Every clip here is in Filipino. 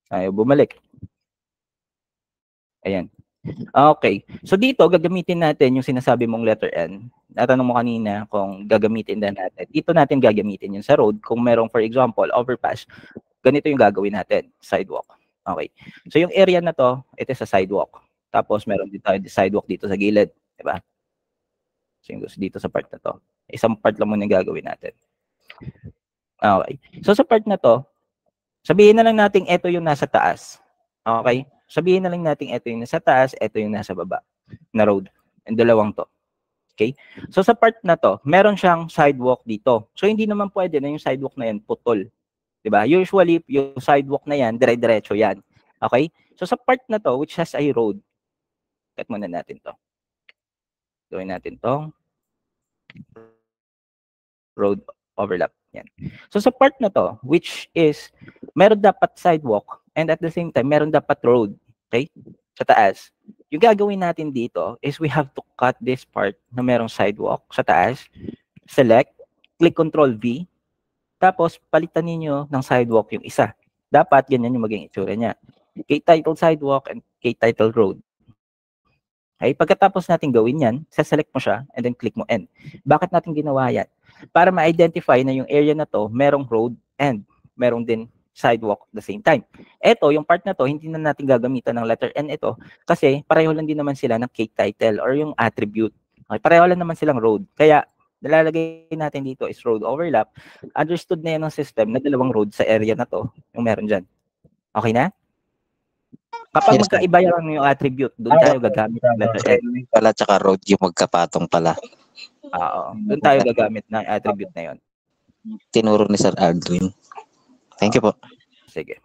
Ayaw bumalik. Ayan. Okay. So dito, gagamitin natin yung sinasabi mong letter N. Natanong mo kanina kung gagamitin na natin. Dito natin gagamitin yun sa road. Kung merong, for example, overpass, ganito yung gagawin natin, sidewalk. Okay. So yung area na to, ito sa sidewalk. Tapos meron din tayo sidewalk dito sa gilid. Diba? So yung dito sa part na to. Isang part lang muna yung gagawin natin. Okay. So sa part na to, sabihin na lang natin ito yung nasa taas. Okay? Sabihin na lang natin ito yung nasa taas, ito yung nasa baba na road. Yung dalawang to. Okay? So sa part na to, meron siyang sidewalk dito. So hindi naman pwede na yung sidewalk na yan putol. 'Di ba? Usually yung sidewalk na yan, dire-diretso yan. Okay? So sa part na to which has a road, cut muna natin to. Gawin natin tong road overlap. Yan. So sa part na to, which is meron dapat sidewalk and at the same time meron dapat road. Okay? Sa taas. Yung gagawin natin dito is we have to cut this part na merong sidewalk sa taas. Select, click Control V, tapos palitan ninyo ng sidewalk yung isa. Dapat ganyan yung maging itsura niya. K-title sidewalk and K-title road. Okay, pagkatapos natin gawin yan, select mo siya and then click mo N. Bakit natin ginawa yan? Para ma-identify na yung area na to, merong road and merong din sidewalk at the same time. Ito, yung part na to, hindi na natin gagamitan ng letter N ito kasi pareho lang din naman sila ng K-title or yung attribute. Okay, pareho lang naman silang road. Kaya, nalalagay natin dito is road overlap. Understood na yan ng system na dalawang road sa area na to, yung meron dyan. Okay na? Kapag Yes, sir. magkaiba lang yung attribute, doon tayo gagamit ng letter N. Pala tsaka road yung magkapatong pala. Oo, doon tayo gagamit ng attribute na yon. Tinuro ni Sir Aldwin. Thank you po. Sige.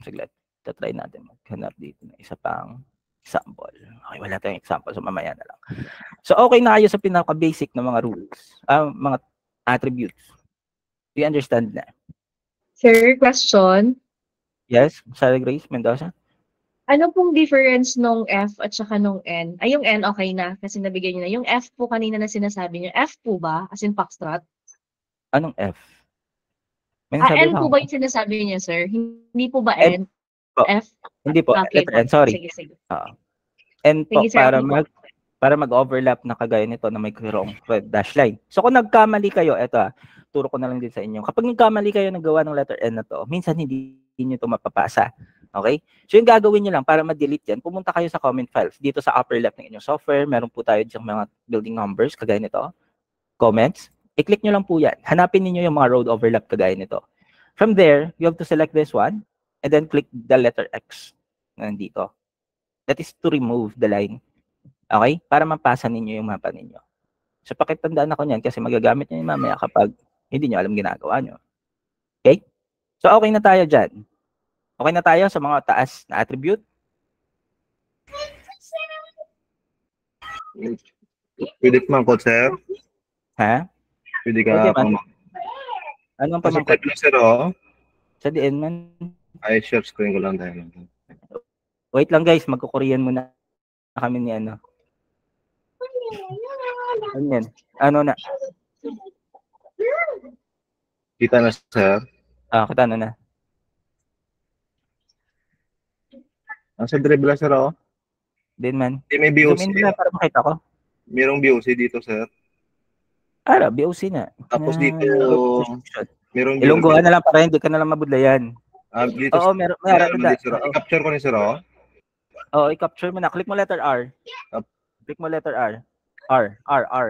Saglit. Try natin maghanap dito ng isa pang example. Okay, wala tayong example, so mamaya na lang. So, okay na kayo sa pinaka-basic na mga rules, mga attributes. Do you understand na? Sir, question. Yes, Sarah Grace Mendoza? Ano pong difference nung F at saka nung N? Ay, yung N okay na kasi nabigay niyo na. Yung F po kanina na sinasabi niyo, F po ba? As in foxtrot? Anong F? May N ba po ako? ba yung sinasabi niyo, sir? Hindi po ba N N? po. F? Hindi po, Okay letter po. N, sorry. Sige, sige. N po, Sige, sir. para mag-overlap na kagaya nito na may red dash line. So kung nagkamali kayo, eto turo ko na lang din sa inyo. Kapag nagkamali kayo naggawa ng letter N na to, minsan hindi niyo to mapapasa. Okay? So yung gagawin niyo lang para ma-delete yan, pumunta kayo sa comment files. Dito sa upper left ng inyong software, meron po tayo diyang mga building numbers kagaya nito. Comments. I-click nyo lang po yan. Hanapin niyo yung mga road overlap kagaya nito. From there, you have to select this one and then click the letter X na nandito. That is to remove the line. Okay? Para mapasa ninyo yung mapa ninyo. So, pakitandaan ako niyan kasi magagamit nyo yung mamaya kapag hindi nyo alam ginagawa nyo. Okay? So, okay na tayo dyan. Okay na tayo sa mga taas na attribute? Pwede pa mangkot, sir? Ha? Pwede Pwede ka man. pang... Anong Kasi pamangkot? type lang, sir, oh. Sa diin man. Ay, share screen ko lang dahil. Wait lang guys, magko-Korean muna kami ni ano. Ano yan? Ano na? Kita na, sir. Kita na. Nasa drive lang, sir, oh. Din man. May Zoom BOC. in na para makita ko. Merong BOC dito, sir. BOC na. Tapos dito, merong Ilonggohan na lang para hindi ka na lang mabudlayan. Dito, Oo, meron na. I-capture ko ni sir, oh. Oo, i-capture mo na. Click mo letter R. Click mo letter R. R.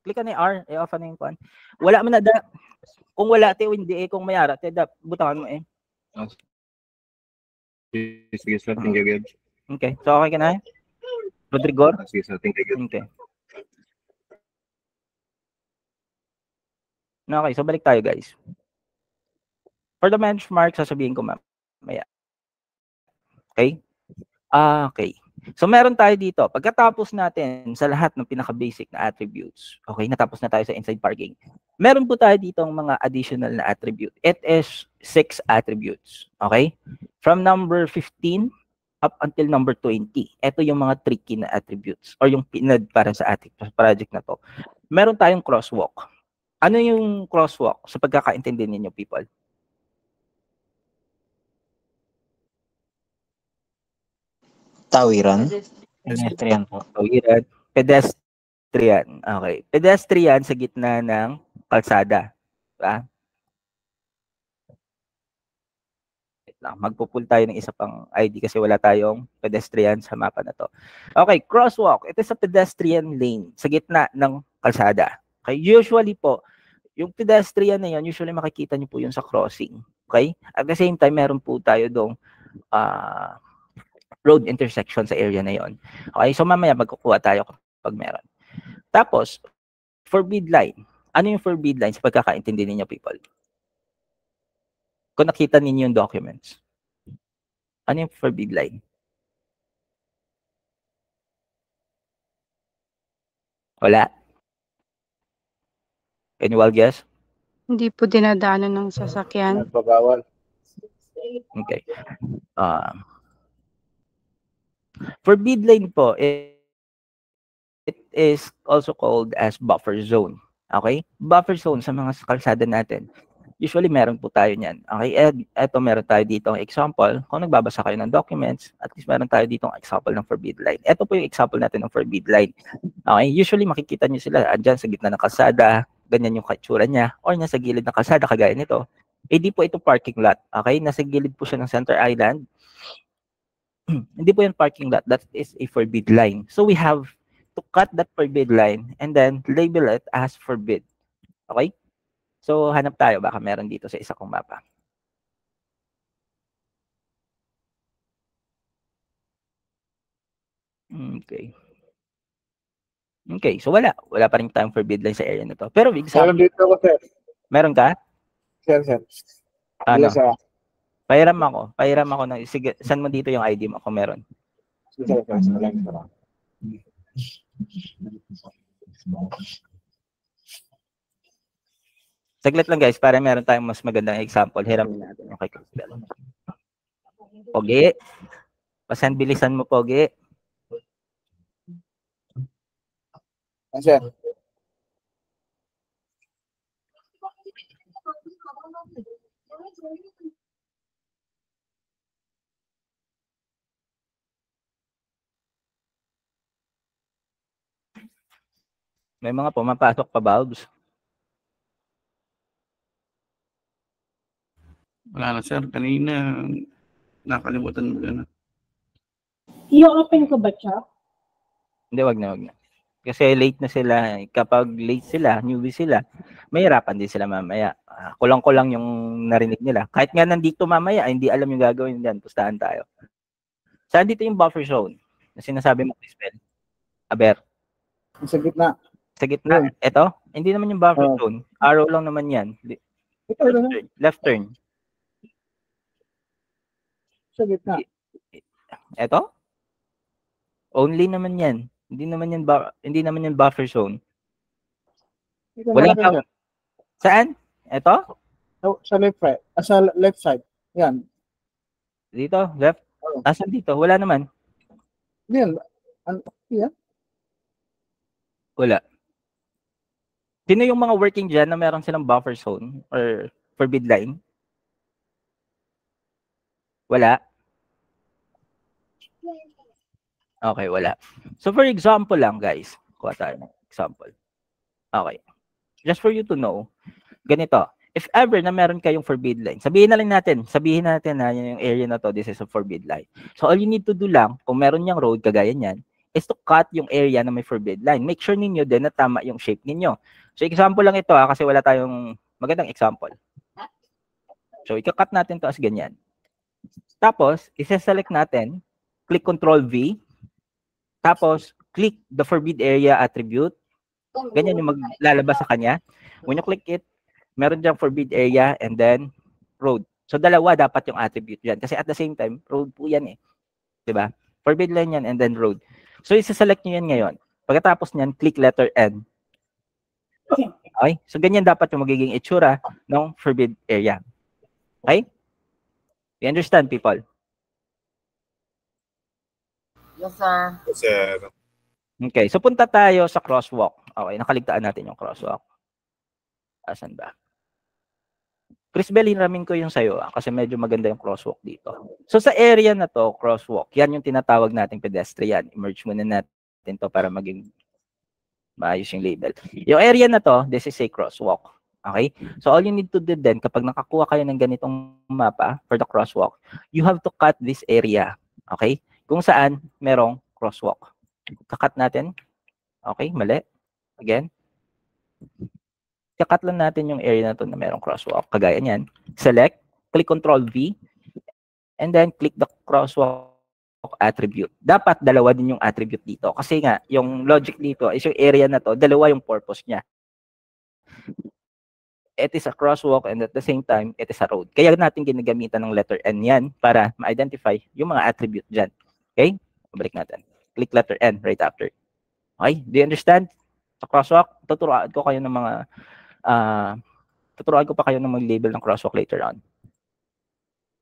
Click ka na yung R. I-off na yung pan. Wala mo na. Kung wala, hindi kung mayara, butangan mo eh. Sige, sir. Thank you, Gab. Okay. So, okay ka na? Rodrigo? Sige, sir. Thank you, Gab. Okay. Okay, so balik tayo guys. For the benchmark, sasabihin ko mamaya. Okay? Okay. So meron tayo dito. Pagkatapos natin sa lahat ng pinaka-basic na attributes, okay, natapos na tayo sa inside parking. Meron po tayo dito ng mga additional na attribute. It is 6 attributes. Okay? From number 15 up until number 20. Ito yung mga tricky na attributes or yung pinad para sa ating project na to. Meron tayong crosswalk. Ano yung crosswalk sa pagkakaintindi ninyo, people? Tawiran. Pedestrian po. Tawiran. Pedestrian. Okay. Pedestrian sa gitna ng kalsada. Diba? Wait lang. Magpupul tayo ng isa pang ID kasi wala tayong pedestrian sa mapa na to. Okay. Crosswalk. Ito sa pedestrian lane sa gitna ng kalsada. Okay. Usually po, yung pedestrian na yun, usually makikita niyo po yun sa crossing. Okay? At the same time, meron po tayo dong road intersection sa area na yon. Okay, so mamaya magkukuha tayo kapag meron. Tapos, forbid line. Ano yung forbid line sa pagkakaintindi ninyo, people? Kung nakita ninyo yung documents. Ano yung forbid line? Wala? Anyone guess? Hindi po dinadaanan ng sasakyan. Nagpabawal. Okay. Forbid line po, it is also called as buffer zone. Okay? Buffer zone sa mga kalsada natin. Usually, meron po tayo niyan. Okay? Eto, meron tayo dito ang example. Kung nagbabasa kayo ng documents, at least meron tayo dito ang example ng forbid line. Ito po yung example natin ng forbid line. Okay? Usually, makikita nyo sila andyan sa gitna ng kalsada, ganyan yung katsura niya, or nasa gilid ng kalsada, kagaya nito. Eh, di po ito parking lot. Okay? Nasa gilid po siya ng center island. Hindi po yung parking lot. That is a forbid line. So we have to cut that forbid line and then label it as forbid. Okay? So hanap tayo. Baka meron dito sa isa kong mapa. Okay. Okay. So wala. Wala pa rin tayong forbid line sa area na to. Pero Meron dito ako, sir. meron ka? Sir. Ano? Sa... Pahiram ako. Pahiram ako. Sige, saan mo dito yung ID mo kung meron? Sir. Saglit lang guys, para meron tayong mas magandang example. Hiramin natin yung kay Crystal. Pogi. Pasan bilisan mo, Pogi. Sir. May mga pumapasok pa bulbs. Wala na sir, kanina nakalimutan mo na. I-open ko ba siya? Hindi, wag na. Kasi late na sila. Kapag late sila, newbie sila, mahirapan din sila mamaya. Kulang-kulang yung narinig nila. Kahit nga nandito mamaya, hindi alam yung gagawin dyan. Pustahan tayo. Saan dito yung buffer zone? Na sinasabi mo, Crispel? Aber. Sa gitna. Sa gitna. Ito? Hindi naman yung buffer zone. Arrow lang naman yan. Left turn. Sa gitna. Ito? Only naman yan. Hindi naman yan buffer zone. Wala ka. Saan? Ito? Sa left side. Sa left side. Yan. Dito? Left? Asan dito? Wala naman. Yan. Yan. Wala. Sino yung mga working dyan na meron silang buffer zone or forbid line? Wala. Okay, wala. So for example lang guys, kuha tayo ng example. Okay. Just for you to know, ganito. If ever na meron kayong forbid line, sabihin natin na yung area na to, this is a forbid line. So all you need to do lang, kung meron niyang road, kagaya niyan, is to cut yung area na may forbid line. Make sure ninyo din na tama yung shape ninyo. So example lang ito kasi wala tayong magandang example. So ika-cut natin to as ganyan. Tapos, isa-select natin, click Ctrl V, tapos click the forbid area attribute. Ganyan yung maglalabas sa kanya. When you click it, meron diyang forbid area and then road. So dalawa dapat yung attribute dyan. Kasi at the same time, road po yan eh. Diba? Forbid line yan and then road. So isa-select nyo yan ngayon. Pagkatapos nyan, click letter N. Okay? So ganyan dapat yung magiging itsura ng forbid area. Okay? You understand, people? Yes, sir. Sir. Okay. So punta tayo sa crosswalk. Okay. Nakaligtaan natin yung crosswalk. Asan ba? Chris Bell, hiramin ko yung sa'yo kasi medyo maganda yung crosswalk dito. So sa area na to, crosswalk, yan yung tinatawag nating pedestrian. Emerge muna natin to para maging maayos yung label. Yung area na to, this is a crosswalk. Okay? So all you need to do then, kapag nakakuha kayo ng ganitong mapa for the crosswalk, you have to cut this area. Okay? Kung saan merong crosswalk. Kakat natin. Okay, mali. Again. Kakat lang natin yung area na to na merong crosswalk. Kagaya niyan. Select, click Control V, and then click the crosswalk attribute. Dapat dalawa din yung attribute dito. Kasi nga, yung logic dito is yung area na to, dalawa yung purpose niya. It is a crosswalk and at the same time, it is a road. Kaya natin ginagamitan ng letter N yan para ma-identify yung mga attribute dyan. Okay? Balik natin. Click letter N right after. Okay? Do you understand? Sa crosswalk, tuturuan ko kayo ng mga tuturuan ko pa kayo ng mag-label ng crosswalk later on.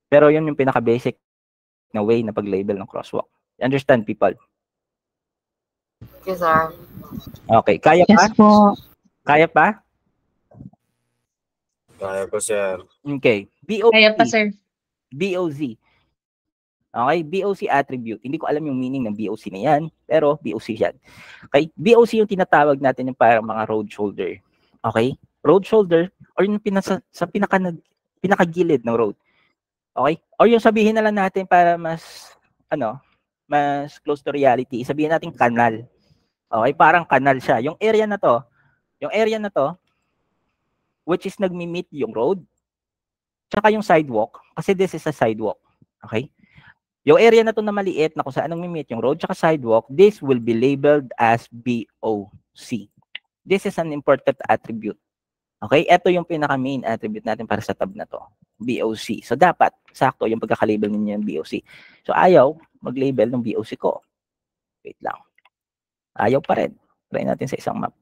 Pero yun yung pinaka-basic na way na pag-label ng crosswalk. Understand, people? Yes, sir. Okay. Kaya pa? Yes po. Kaya pa? Kaya ko, sir. Okay. BOZ. Kaya pa, sir. BOZ. Okay? BOC attribute. Hindi ko alam yung meaning ng BOC na yan, pero BOC yan. Okay? BOC yung tinatawag natin yung parang mga road shoulder. Okay? Road shoulder or yung sa pinakagilid ng road. Okay? Or yung sabihin na lang natin para mas mas close to reality, sabihin natin kanal. Okay? Parang kanal siya. Yung area na to, which is nagmi-meet yung road, tsaka yung sidewalk, kasi this is a sidewalk. Okay? Yung area na to na maliit na kung saan nagmi-meet yung road tsaka sidewalk, this will be labeled as BOC. This is an important attribute. Okay? Ito yung pinaka-main attribute natin para sa tab na to. BOC. So, dapat, sakto yung pagkakalabel ninyo yung BOC. So, ayaw mag-label ng BOC ko. Wait lang. Ayaw pa rin. Try natin sa isang map.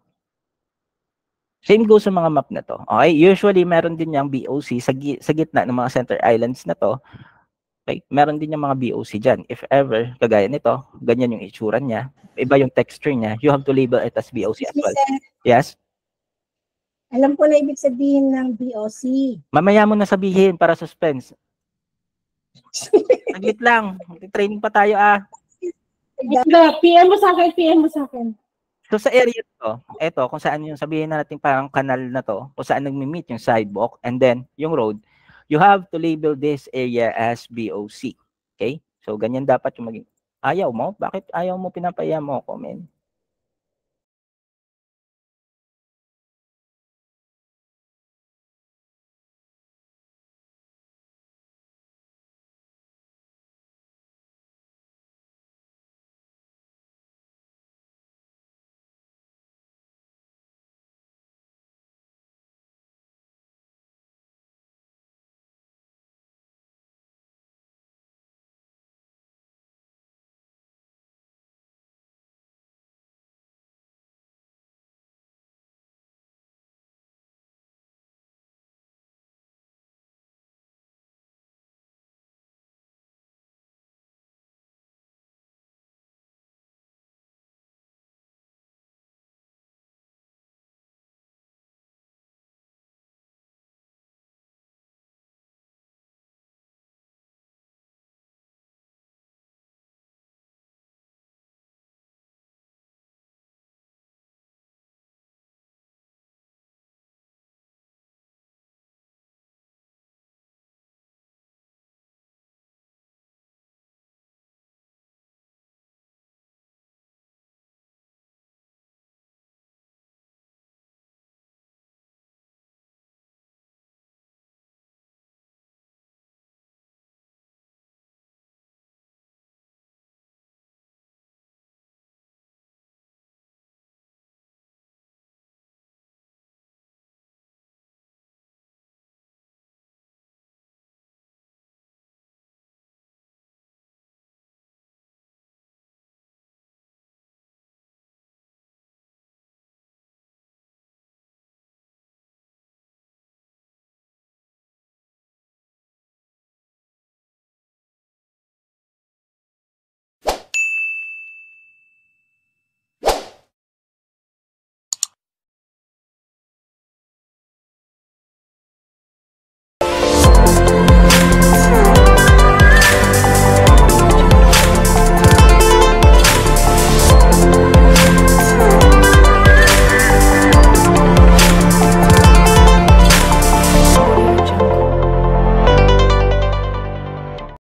Same goes sa mga map na to. Okay? Usually, meron din yung BOC sa gitna ng mga center islands na to. Okay? Meron din yung mga BOC dyan. If ever, kagaya nito, ganyan yung itsura niya, iba yung texture niya, you have to label it as BOC as well. Yes? Alam ko na ibig sabihin ng BOC. Mamaya mo na sabihin para suspense. Saglit lang. Training pa tayo PM mo sa akin, PM mo sa akin. So sa area to, eto, kung saan yung sabihin na natin parang kanal na to, kung saan nagmi-meet yung sidewalk and then yung road, you have to label this area as BOC. Okay? So ganyan dapat yung maging. Ayaw mo? Bakit ayaw mo pinapaya mo ako, men?